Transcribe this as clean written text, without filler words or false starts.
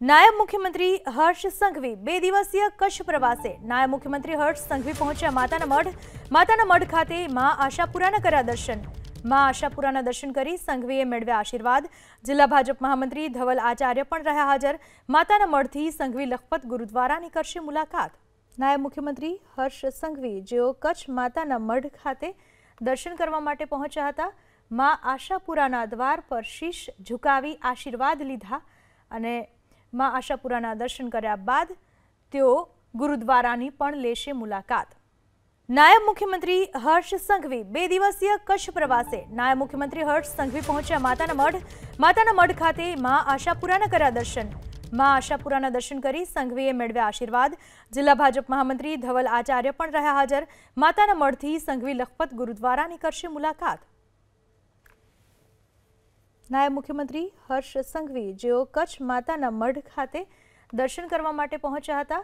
નાયબ મુખ્યમંત્રી હર્ષ સંઘવી 2 દિવસીય કચ્છ પ્રવાસે નાયબ મુખ્યમંત્રી હર્ષ સંઘવી પહોંચ્યા માતાના મઢ ખાતે માં આશાપુરાના કર્યા દર્શન। માં આશાપુરાના દર્શન કરી સંઘવીએ મેળવ્યા આશીર્વાદ। જિલ્લા ભાજપ મહામંત્રી ધવલ આચાર્ય પણ રહ્યા હાજર। માતાના મઢથી સંઘવી લખપત ગુરુદ્વારાની કરશે મુલાકાત। નાયબ મુખ્યમંત્રી હર્ષ સંઘવી જેઓ કચ્છ માતાના મઢ ખાતે દર્શન કરવા માટે પહોંચ્યા હતા। માં આશાપુરાના દ્વાર પર શીશ ઝુકાવી આશીર્વાદ લીધા અને માં આશાપુરાના દર્શન કર્યા બાદ તેઓ ગુરુદ્વારાની પણ લેશે મુલાકાત। નાયબ મુખ્યમંત્રી હર્ષ સંઘવી 2 દિવસીય કચ્છ પ્રવાસે નાયબ મુખ્યમંત્રી હર્ષ સંઘવી પહોંચ્યા માતાના મઢ ખાતે માં આશાપુરાના કર્યા દર્શન। માં આશાપુરાના દર્શન કરી સંઘવીએ મેળવ્યા આશીર્વાદ। જિલ્લા ભાજપ મહામંત્રી ધવલ આચાર્ય પણ રહ્યા હાજર। માતાના મઢથી સંઘવી લખપત ગુરુદ્વારાની કરશે મુલાકાત। નાયબ મુખ્યમંત્રી હર્ષ સંઘવી જેઓ કચ્છ માતાના મઢ ખાતે દર્શન કરવા માટે પહોંચ્યા હતા।